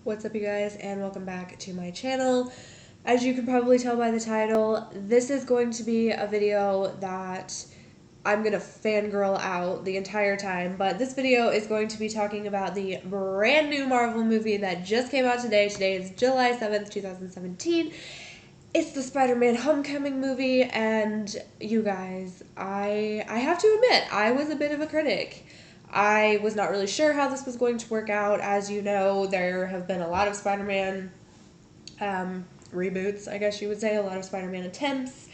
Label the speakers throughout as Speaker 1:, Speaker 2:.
Speaker 1: What's up, you guys, and welcome back to my channel. As you can probably tell by the title, this is going to be a video that I'm going to fangirl out the entire time, but this video is going to be talking about the brand new Marvel movie that just came out today. Today is July 7th, 2017. It's the Spider-Man Homecoming movie, and you guys, I have to admit, I was a bit of a critic. I was not really sure how this was going to work out. As you know, there have been a lot of Spider-Man reboots, I guess you would say, a lot of Spider-Man attempts.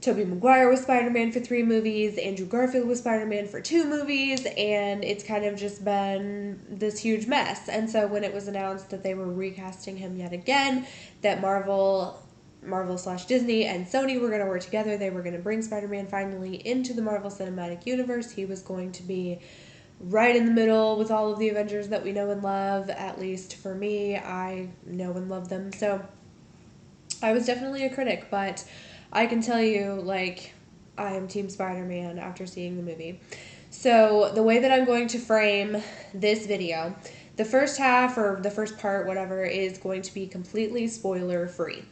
Speaker 1: Tobey Maguire was Spider-Man for 3 movies, Andrew Garfield was Spider-Man for 2 movies, and it's kind of just been this huge mess. And so when it was announced that they were recasting him yet again, that Marvel/Disney and Sony were going to work together, they were going to bring Spider-Man finally into the Marvel Cinematic Universe. He was going to be right in the middle with all of the Avengers that we know and love. At least for me, I know and love them. So I was definitely a critic, but I can tell you, like, I am Team Spider-Man after seeing the movie. So the way that I'm going to frame this video, the first half or the first part, whatever, is going to be completely spoiler free.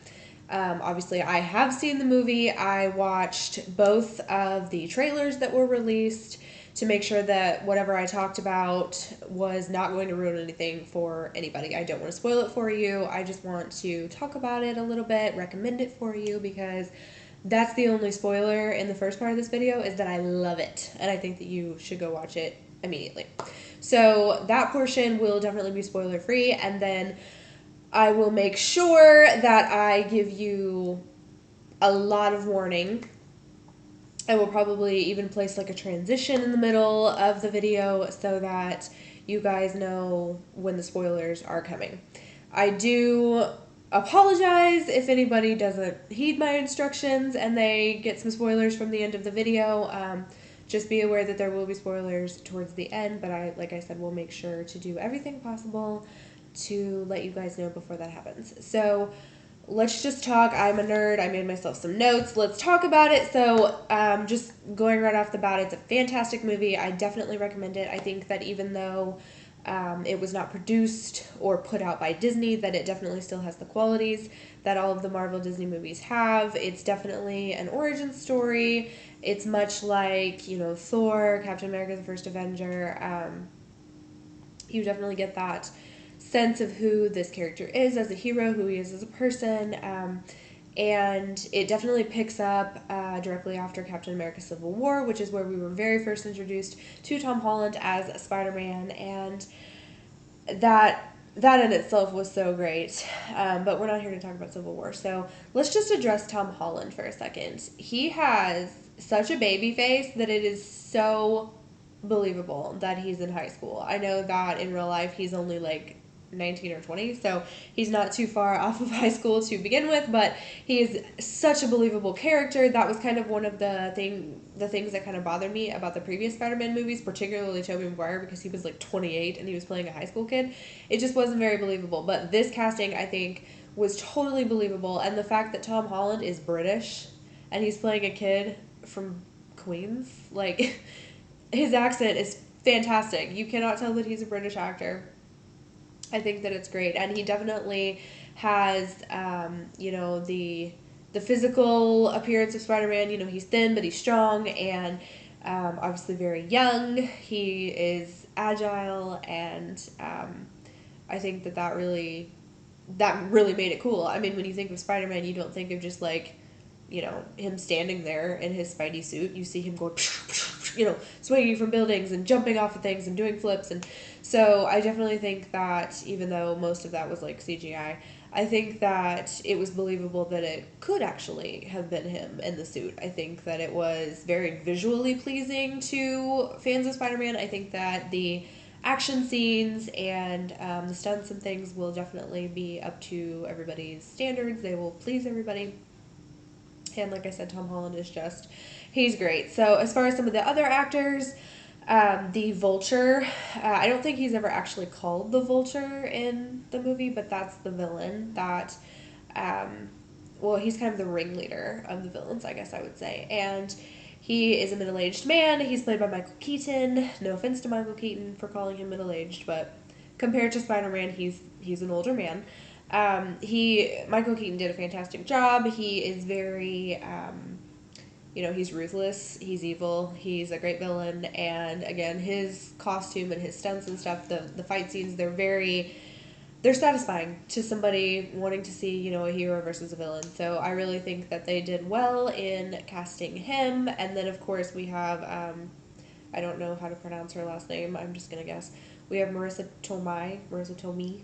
Speaker 1: Obviously, I have seen the movie. I watched both of the trailers that were released to make sure that whatever I talked about was not going to ruin anything for anybody. I don't want to spoil it for you. I just want to talk about it a little bit, recommend it for you, because that's the only spoiler in the first part of this video, is that I love it, and I think that you should go watch it immediately. So that portion will definitely be spoiler free, and then I will make sure that I give you a lot of warning. I will probably even place like a transition in the middle of the video so that you guys know when the spoilers are coming. I do apologize if anybody doesn't heed my instructions and they get some spoilers from the end of the video. Just be aware that there will be spoilers towards the end, but like I said, will make sure to do everything possible to let you guys know before that happens. So let's just talk. I'm a nerd. I made myself some notes. Let's talk about it. So, just going right off the bat, it's a fantastic movie. I definitely recommend it. I think that even though it was not produced or put out by Disney, that it definitely still has the qualities that all of the Marvel Disney movies have. It's definitely an origin story. It's much like, Thor, Captain America, the First Avenger. You definitely get that sense of who this character is as a hero, who he is as a person, and it definitely picks up directly after Captain America Civil War, which is where we were very first introduced to Tom Holland as Spider-Man, and that in itself was so great. But we're not here to talk about Civil War, so let's just address Tom Holland for a second. He has such a baby face that it is so believable that he's in high school. I know that in real life he's only like 19 or 20, so he's not too far off of high school to begin with, but he is such a believable character. That was kind of one of the things that kind of bothered me about the previous Spider-Man movies, particularly Tobey Maguire, because he was like 28 and he was playing a high school kid. It just wasn't very believable, but this casting, I think, was totally believable, and the fact that Tom Holland is British and he's playing a kid from Queens, like, his accent is fantastic. You cannot tell that he's a British actor. I think that it's great, and he definitely has, the physical appearance of Spider-Man. He's thin, but he's strong, and obviously very young. He is agile, and I think that really made it cool. I mean, when you think of Spider-Man, you don't think of just like, him standing there in his Spidey suit. You see him going, swinging from buildings and jumping off of things and doing flips. And so I definitely think that even though most of that was like CGI, I think that it was believable that it could actually have been him in the suit. I think that it was very visually pleasing to fans of Spider-Man. I think that the action scenes and the stunts and things will definitely be up to everybody's standards. They will please everybody. And like I said, Tom Holland is he's great. So as far as some of the other actors, the Vulture, I don't think he's ever actually called the Vulture in the movie, but that's the villain that, he's kind of the ringleader of the villains, I guess I would say. And he is a middle-aged man. He's played by Michael Keaton. No offense to Michael Keaton for calling him middle-aged, but compared to Spider-Man, he's an older man. Michael Keaton did a fantastic job. He is very, he's ruthless, he's evil, he's a great villain, and again, his costume and his stunts and stuff, the fight scenes, they're satisfying to somebody wanting to see, a hero versus a villain. So I really think that they did well in casting him. And then, of course, we have, I don't know how to pronounce her last name, I'm just going to guess. We have Marissa Tomei.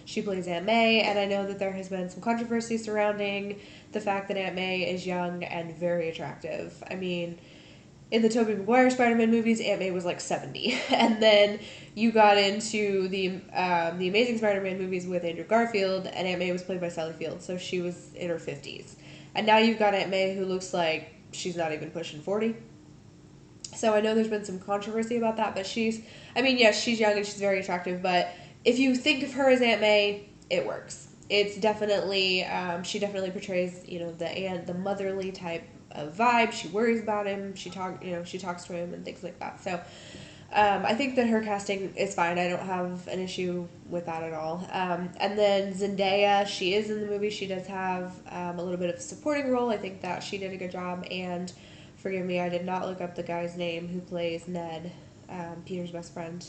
Speaker 1: She plays Aunt May, and I know that there has been some controversy surrounding the fact that Aunt May is young and very attractive. I mean, in the Tobey Maguire Spider-Man movies, Aunt May was like 70. And then you got into the Amazing Spider-Man movies with Andrew Garfield, and Aunt May was played by Sally Field, so she was in her 50s. And now you've got Aunt May who looks like she's not even pushing 40. So I know there's been some controversy about that, but she's young and she's very attractive, but if you think of her as Aunt May, it works. It's definitely, she definitely portrays, the motherly type of vibe. She worries about him. She talks to him and things like that. So, I think that her casting is fine. I don't have an issue with that at all. And then Zendaya, she is in the movie. She does have a little bit of a supporting role. I think that she did a good job. And forgive me, I did not look up the guy's name who plays Ned, Peter's best friend.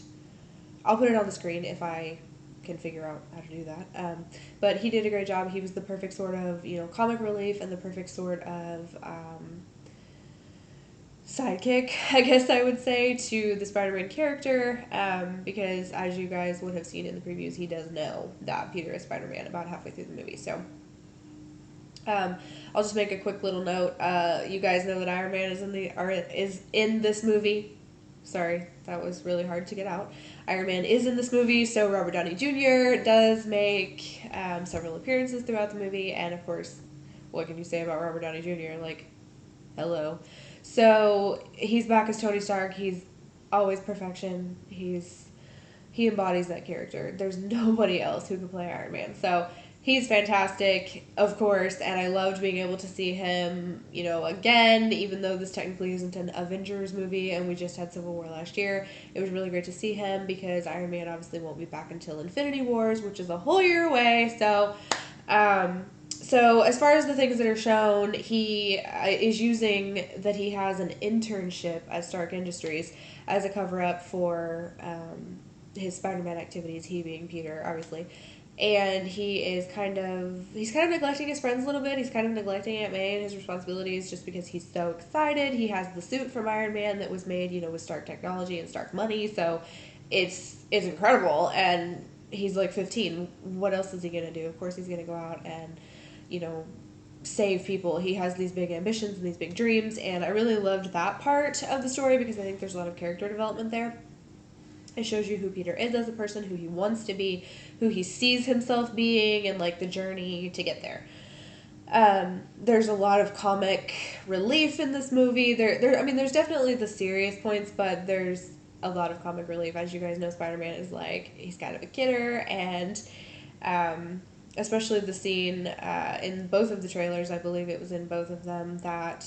Speaker 1: I'll put it on the screen if I can figure out how to do that. But he did a great job. He was the perfect sort of, comic relief and the perfect sort of sidekick, I guess I would say, to the Spider-Man character. Because as you guys would have seen in the previews, he does know that Peter is Spider-Man about halfway through the movie. So I'll just make a quick little note. You guys know that Iron Man is in this movie. Sorry, that was really hard to get out. Iron Man is in this movie, so Robert Downey Jr. does make several appearances throughout the movie, and of course, what can you say about Robert Downey Jr.? Like, hello. So, he's back as Tony Stark. He's always perfection. He embodies that character. There's nobody else who can play Iron Man. So, he's fantastic, of course, and I loved being able to see him, again, even though this technically isn't an Avengers movie and we just had Civil War last year. It was really great to see him because Iron Man obviously won't be back until Infinity Wars, which is a whole year away. So as far as the things that are shown, he is using that he has an internship at Stark Industries as a cover-up for his Spider-Man activities, he being Peter, obviously. And he's kind of neglecting his friends a little bit. He's kind of neglecting Aunt May and his responsibilities just because he's so excited. He has the suit from Iron Man that was made, with Stark technology and Stark money. So it's incredible. And he's like 15. What else is he going to do? Of course he's going to go out and, save people. He has these big ambitions and these big dreams. And I really loved that part of the story because I think there's a lot of character development there. It shows you who Peter is as a person, who he wants to be, who he sees himself being, and like the journey to get there. There's a lot of comic relief in this movie. There's definitely the serious points, but there's a lot of comic relief. As you guys know, Spider-Man is he's kind of a kidder, and especially the scene in both of the trailers, I believe it was in both of them, that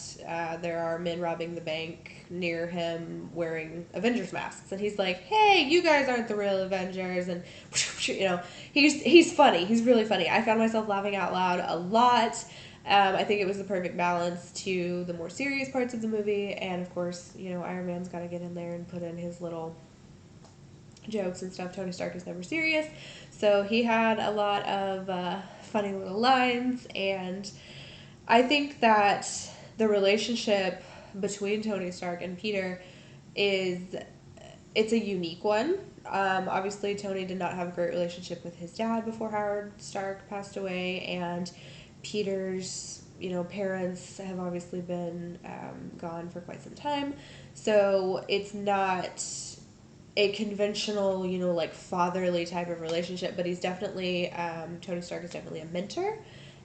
Speaker 1: there are men robbing the bank near him wearing Avengers masks. And he's like, hey, you guys aren't the real Avengers. And, he's funny. He's really funny. I found myself laughing out loud a lot. I think it was the perfect balance to the more serious parts of the movie. And, of course, Iron Man's got to get in there and put in his little jokes and stuff. Tony Stark is never serious. So he had a lot of funny little lines, and I think that the relationship between Tony Stark and Peter it's a unique one. Obviously, Tony did not have a great relationship with his dad before Howard Stark passed away, and Peter's parents have obviously been gone for quite some time, so it's not a conventional, fatherly type of relationship, but he's definitely, Tony Stark is definitely a mentor,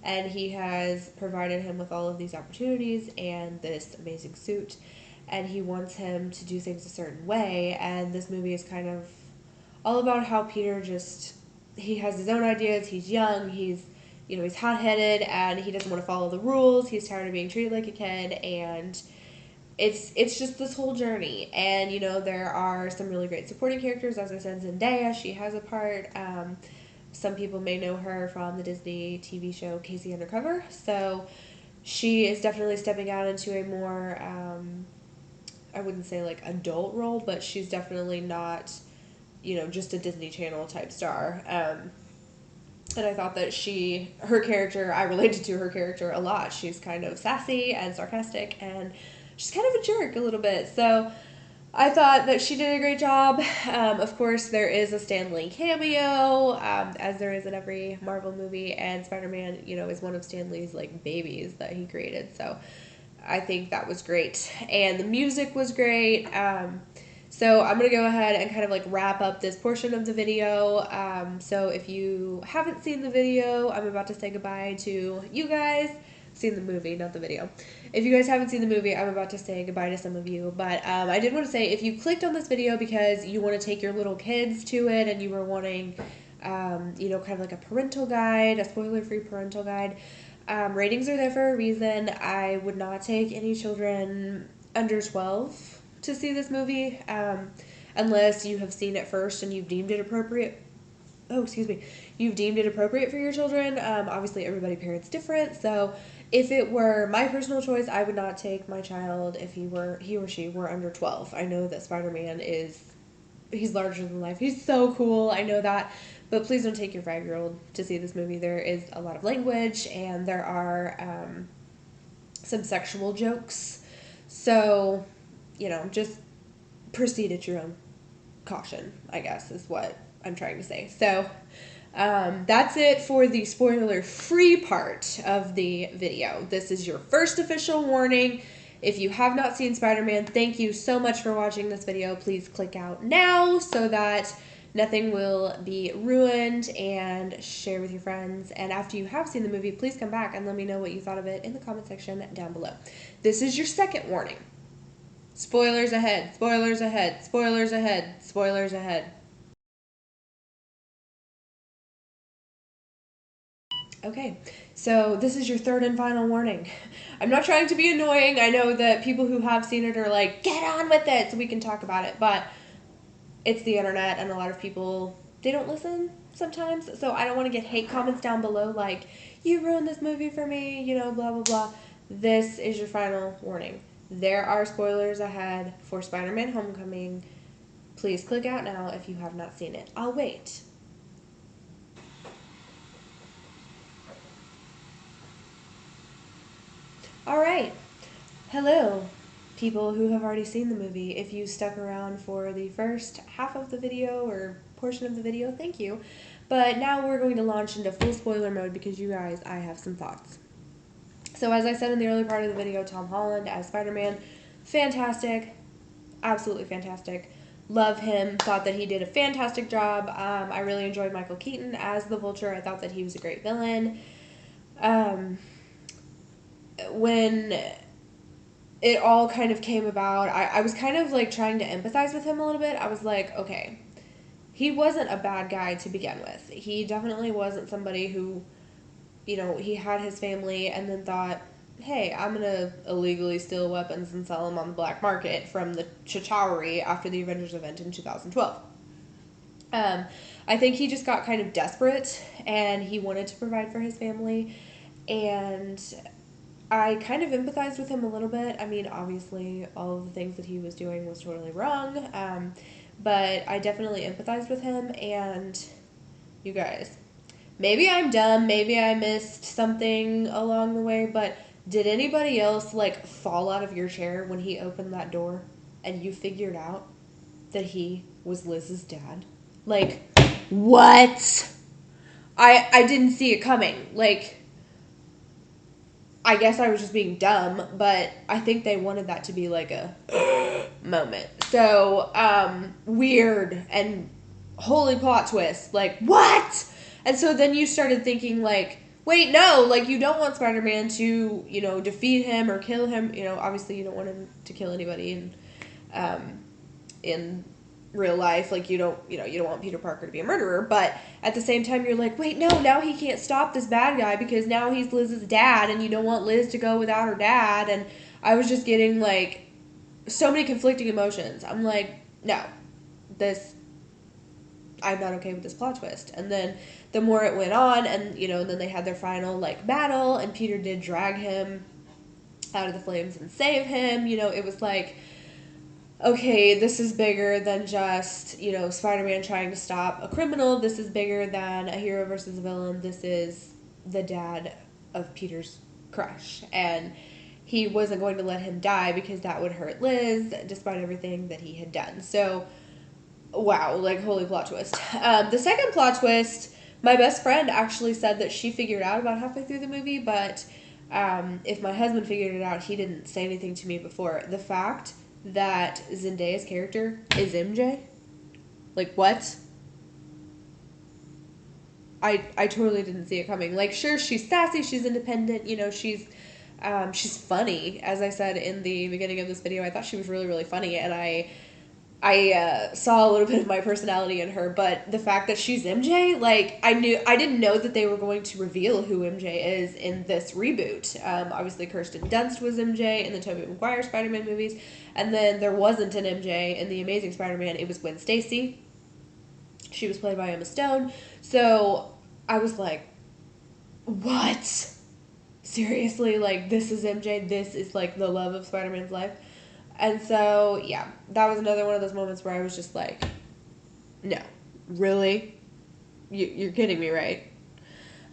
Speaker 1: and he has provided him with all of these opportunities and this amazing suit, and he wants him to do things a certain way, and this movie is kind of all about how Peter he has his own ideas, he's young, he's hot-headed, and he doesn't want to follow the rules, he's tired of being treated like a kid, and it's just this whole journey, and you know there are some really great supporting characters. As I said, Zendaya, she has a part. Some people may know her from the Disney TV show Casey Undercover, so she is definitely stepping out into a more I wouldn't say like adult role, but she's definitely not, you know, just a Disney Channel type star. And I thought that her character, I related to her character a lot. She's kind of sassy and sarcastic, and she's kind of a jerk a little bit. So I thought that she did a great job. Of course, there is a Stan Lee cameo, as there is in every Marvel movie, and Spider-Man, you know, is one of Stan Lee's like babies that he created. So I think that was great, and the music was great. So I'm going to go ahead and kind of like wrap up this portion of the video. So if you haven't seen the video, I'm about to say goodbye to you guys. Seen the movie, not the video. If you guys haven't seen the movie, I'm about to say goodbye to some of you. But I did want to say, if you clicked on this video because you want to take your little kids to it and you were wanting, you know, kind of like a parental guide, a spoiler-free parental guide, ratings are there for a reason. I would not take any children under 12 to see this movie, unless you have seen it first and you've deemed it appropriate. Oh, excuse me. You've deemed it appropriate for your children. Obviously, everybody parents different. So, if it were my personal choice, I would not take my child if he or she were under 12. I know that Spider-Man he's larger than life. He's so cool. I know that. But please don't take your 5-year-old to see this movie. There is a lot of language, and there are some sexual jokes. So, you know, just proceed at your own caution, I guess, is what I'm trying to say. So, that's it for the spoiler-free part of the video. This is your first official warning. If you have not seen Spider-Man, thank you so much for watching this video. Please click out now so that nothing will be ruined, and share with your friends. And after you have seen the movie, please come back and let me know what you thought of it in the comment section down below. This is your second warning. Spoilers ahead, spoilers ahead, spoilers ahead, spoilers ahead. Okay, so this is your third and final warning. I'm not trying to be annoying. I know that people who have seen it are like, get on with it so we can talk about it. But it's the internet, and a lot of people, they don't listen sometimes. So I don't want to get hate comments down below like, you ruined this movie for me, you know, blah, blah, blah. This is your final warning. There are spoilers ahead for Spider-Man Homecoming. Please click out now if you have not seen it. I'll wait. All right. Hello, people who have already seen the movie. If you stuck around for the first half of the video or portion of the video, thank you. But now we're going to launch into full spoiler mode because you guys, I have some thoughts. So as I said in the early part of the video, Tom Holland as Spider-Man, fantastic, absolutely fantastic. Love him, thought that he did a fantastic job. I really enjoyed Michael Keaton as the Vulture. I thought that he was a great villain. When it all kind of came about, I was kind of like trying to empathize with him a little bit. I was like, okay, he wasn't a bad guy to begin with. He definitely wasn't somebody who, you know, he had his family and then thought, hey, I'm going to illegally steal weapons and sell them on the black market from the Chitauri after the Avengers event in 2012. I think he just got kind of desperate and he wanted to provide for his family, and I kind of empathized with him a little bit. I mean, obviously, all of the things that he was doing was totally wrong, but I definitely empathized with him, and you guys, maybe I'm dumb, maybe I missed something along the way, but did anybody else, like, fall out of your chair when he opened that door and you figured out that he was Liz's dad? Like, what? I didn't see it coming. Like, I guess I was just being dumb, but I think they wanted that to be like a moment. So, weird and holy plot twist. Like, what? And so then you started thinking, like, wait, no, like, you don't want Spider-Man to, you know, defeat him or kill him. You know, obviously you don't want him to kill anybody in real life. Like, you don't want Peter Parker to be a murderer. But at the same time, you're like, wait, no, now he can't stop this bad guy because now he's Liz's dad, and you don't want Liz to go without her dad. And I was just getting, like, so many conflicting emotions. I'm like, no, this, I'm not okay with this plot twist. And then the more it went on, and then they had their final like battle, and Peter did drag him out of the flames and save him. It was like, okay, this is bigger than just, Spider-Man trying to stop a criminal. This is bigger than a hero versus a villain. This is the dad of Peter's crush. And he wasn't going to let him die because that would hurt Liz, despite everything that he had done. So, wow, like, holy plot twist. The second plot twist, my best friend actually said that she figured out about halfway through the movie, but if my husband figured it out, he didn't say anything to me before. The fact that Zendaya's character is MJ? Like, what? I totally didn't see it coming. Like, sure, she's sassy, she's independent, she's funny. As I said in the beginning of this video, I thought she was really, really funny, and I saw a little bit of my personality in her, but the fact that she's MJ, like, I didn't know that they were going to reveal who MJ is in this reboot. Obviously, Kirsten Dunst was MJ in the Tobey Maguire Spider-Man movies, and then there wasn't an MJ in the Amazing Spider-Man. It was Gwen Stacy. She was played by Emma Stone. So I was like, what? Seriously? Like, this is MJ? This is, like, the love of Spider-Man's life? And so, yeah, that was another one of those moments where I was just like, no, really? You're kidding me, right?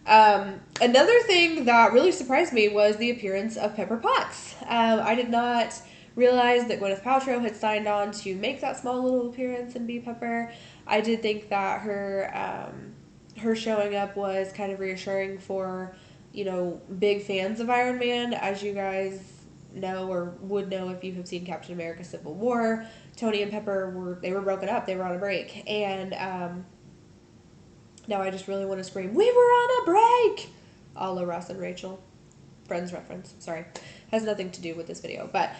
Speaker 1: Another thing that really surprised me was the appearance of Pepper Potts. I did not realize that Gwyneth Paltrow had signed on to make that small little appearance and be Pepper. I did think that her showing up was kind of reassuring for, big fans of Iron Man. As you guys know or would know if you have seen Captain America Civil War, Tony and Pepper were broken up. They were on a break. And now I just really want to scream, "We were on a break!" A la Ross and Rachel. Friends reference. Sorry. Has nothing to do with this video. But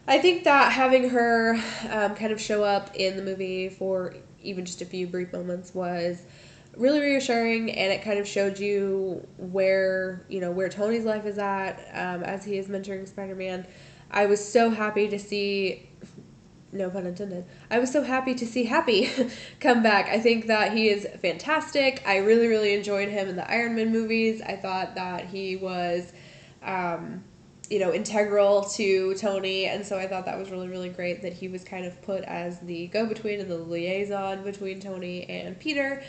Speaker 1: I think that having her kind of show up in the movie for even just a few brief moments was really reassuring, and it kind of showed you where Tony's life is at as he is mentoring Spider-Man. I was so happy to see, no pun intended, I was so happy to see Happy come back. I think that he is fantastic. I really, really enjoyed him in the Iron Man movies. I thought that he was, integral to Tony, and so I thought that was really, really great that he was kind of put as the go-between and the liaison between Tony and Peter.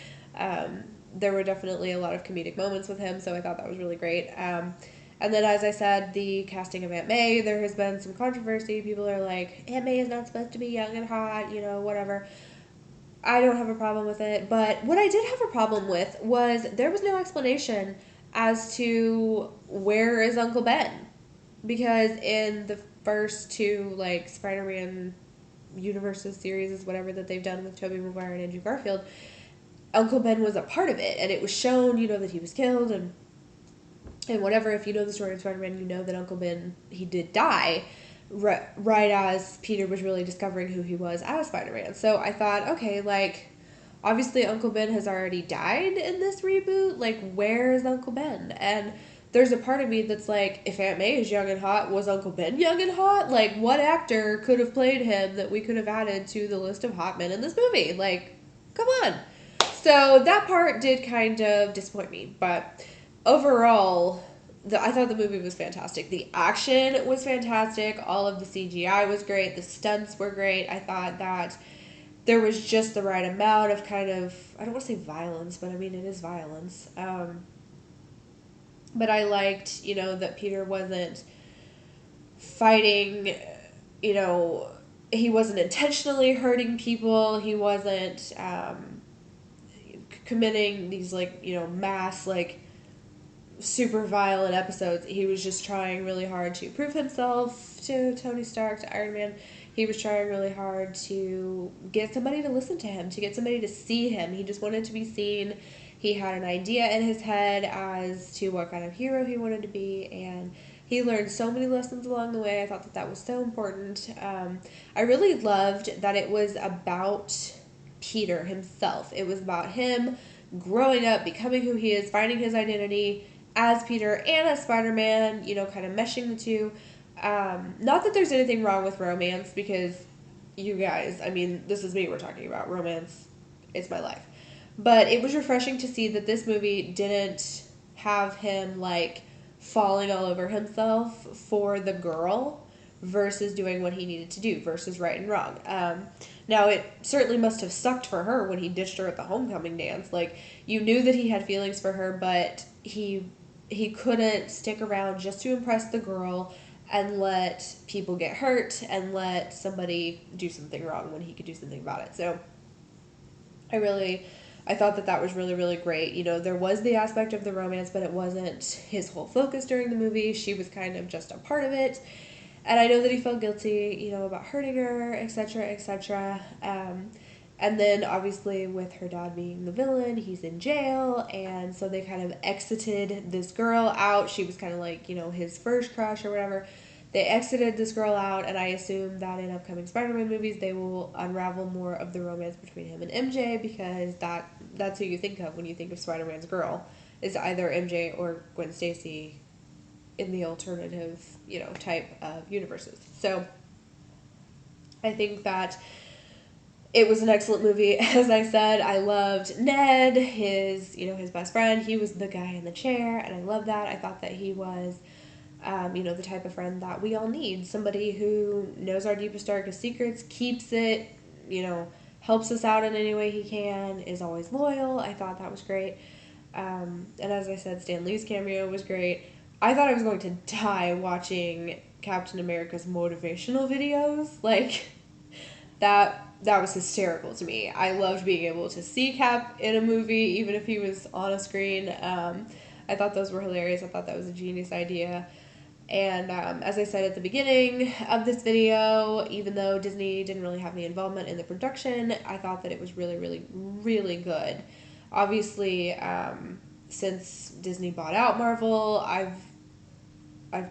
Speaker 1: There were definitely a lot of comedic moments with him, so I thought that was really great. And then, as I said, the casting of Aunt May, there has been some controversy. People are like, Aunt May is not supposed to be young and hot, whatever. I don't have a problem with it, but what I did have a problem with was there was no explanation as to where is Uncle Ben. Because in the first two, like, Spider-Man universes, series, whatever that they've done with Tobey Maguire and Andrew Garfield, Uncle Ben was a part of it, and it was shown, that he was killed, and whatever. If you know the story of Spider-Man, you know that Uncle Ben, he did die right as Peter was really discovering who he was as Spider-Man. So I thought, okay, like, obviously Uncle Ben has already died in this reboot. Like, where is Uncle Ben? And there's a part of me that's like, if Aunt May is young and hot, was Uncle Ben young and hot? Like, what actor could have played him that we could have added to the list of hot men in this movie? Like, come on. So that part did kind of disappoint me, but overall, I thought the movie was fantastic. The action was fantastic. All of the CGI was great. The stunts were great. I thought that there was just the right amount of kind of, I don't want to say violence, but I mean, it is violence. But I liked, that Peter wasn't fighting, he wasn't intentionally hurting people. He wasn't committing these, like, mass, like, super violent episodes. He was just trying really hard to prove himself to Tony Stark, to Iron Man. He was trying really hard to get somebody to listen to him, to get somebody to see him. He just wanted to be seen. He had an idea in his head as to what kind of hero he wanted to be, and he learned so many lessons along the way. I thought that that was so important. I really loved that it was about Peter himself. It was about him growing up, becoming who he is, finding his identity as Peter and as Spider-Man, kind of meshing the two. Not that there's anything wrong with romance, because you guys, I mean, this is me we're talking about. Romance, it's my life. But it was refreshing to see that this movie didn't have him like falling all over himself for the girl versus doing what he needed to do versus right and wrong. Now, it certainly must have sucked for her when he ditched her at the homecoming dance. Like, you knew that he had feelings for her, but he couldn't stick around just to impress the girl and let people get hurt and let somebody do something wrong when he could do something about it. So I thought that that was really, really great. You know, there was the aspect of the romance, but it wasn't his whole focus during the movie. She was kind of just a part of it. And I know that he felt guilty, you know, about hurting her, etc., etc. And then obviously with her dad being the villain, he's in jail, and so they kind of exited this girl out. She was kind of like, you know, his first crush or whatever. They exited this girl out, and I assume that in upcoming Spider-Man movies they will unravel more of the romance between him and MJ, because that's who you think of when you think of Spider-Man's girl, is either MJ or Gwen Stacy in the alternative, you know, type of universes. So I think that it was an excellent movie. As I said, I loved Ned, his best friend. He was the guy in the chair, and I loved that. I thought that he was, the type of friend that we all need. Somebody who knows our deepest, darkest secrets, keeps it, helps us out in any way he can, is always loyal. I thought that was great. And as I said, Stan Lee's cameo was great. I thought I was going to die watching Captain America's motivational videos. Like, that was hysterical to me. I loved being able to see Cap in a movie, even if he was on a screen. I thought those were hilarious. I thought that was a genius idea. And as I said at the beginning of this video, even though Disney didn't really have any involvement in the production, I thought that it was really, really, really good. Obviously, since Disney bought out Marvel, I've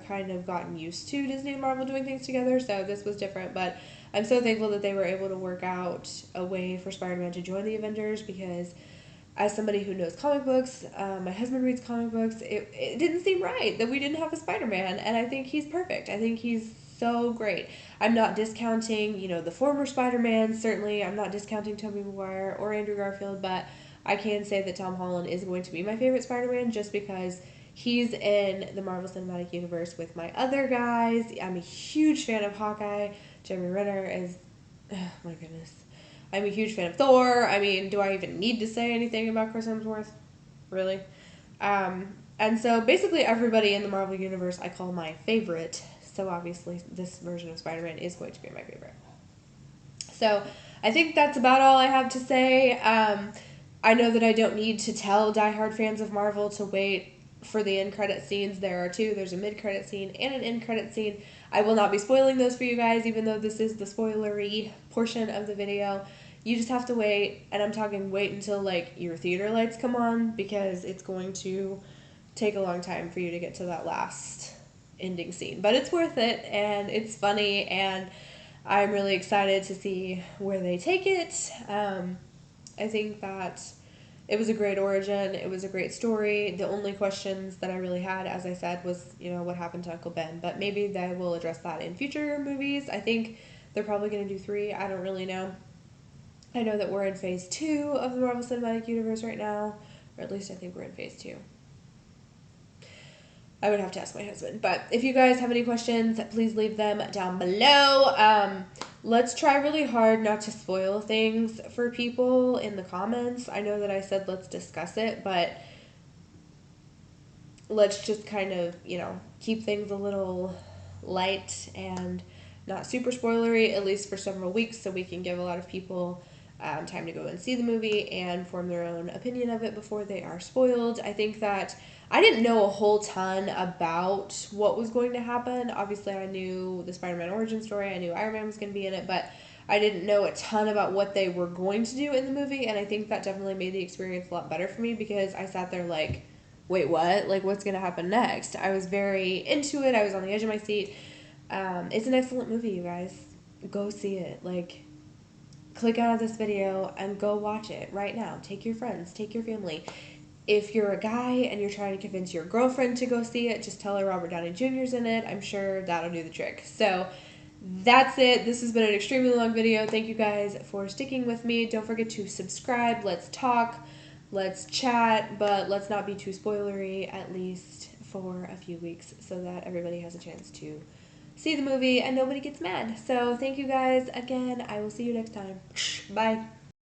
Speaker 1: kind of gotten used to Disney and Marvel doing things together, so this was different, but I'm so thankful that they were able to work out a way for Spider-Man to join the Avengers, because as somebody who knows comic books, my husband reads comic books, it didn't seem right that we didn't have a Spider-Man, and I think he's perfect. I think he's so great. I'm not discounting, the former Spider-Man, certainly. I'm not discounting Tobey Maguire or Andrew Garfield, but I can say that Tom Holland is going to be my favorite Spider-Man just because he's in the Marvel Cinematic Universe with my other guys. I'm a huge fan of Hawkeye. Jeremy Renner is, oh my goodness. I'm a huge fan of Thor. I mean, do I even need to say anything about Chris Hemsworth? Really? And so basically everybody in the Marvel Universe I call my favorite. So obviously this version of Spider-Man is going to be my favorite. So I think that's about all I have to say. I know that I don't need to tell diehard fans of Marvel to wait for the end credit scenes. There are two. There's a mid credit scene and an end credit scene. I will not be spoiling those for you guys, even though this is the spoilery portion of the video. You just have to wait, and I'm talking wait until your theater lights come on, because it's going to take a long time for you to get to that last ending scene. But it's worth it, and it's funny, and I'm really excited to see where they take it. I think that it was a great origin. It was a great story. The only questions that I really had, as I said, was, what happened to Uncle Ben. But maybe they will address that in future movies. I think they're probably going to do 3. I don't really know. I know that we're in phase 2 of the Marvel Cinematic Universe right now. Or at least I think we're in phase 2. I would have to ask my husband. But if you guys have any questions, please leave them down below. Let's try really hard not to spoil things for people in the comments. I know that I said let's discuss it, but let's just kind of, keep things a little light and not super spoilery, at least for several weeks, so we can give a lot of people time to go and see the movie and form their own opinion of it before they are spoiled. I think that I didn't know a whole ton about what was going to happen. Obviously, I knew the Spider-Man origin story. I knew Iron Man was going to be in it, but I didn't know a ton about what they were going to do in the movie, and I think that definitely made the experience a lot better for me, because I sat there like, wait, what? What's going to happen next? I was very into it. I was on the edge of my seat. It's an excellent movie, you guys. Go see it. Click out of this video and go watch it right now. Take your friends. Take your family. if you're a guy and you're trying to convince your girlfriend to go see it, just tell her Robert Downey Jr.'s in it. I'm sure that'll do the trick. So that's it. This has been an extremely long video. Thank you guys for sticking with me. Don't forget to subscribe. Let's talk. Let's chat. But let's not be too spoilery, at least for a few weeks, so that everybody has a chance to see the movie and nobody gets mad. So thank you guys again. I will see you next time. Bye.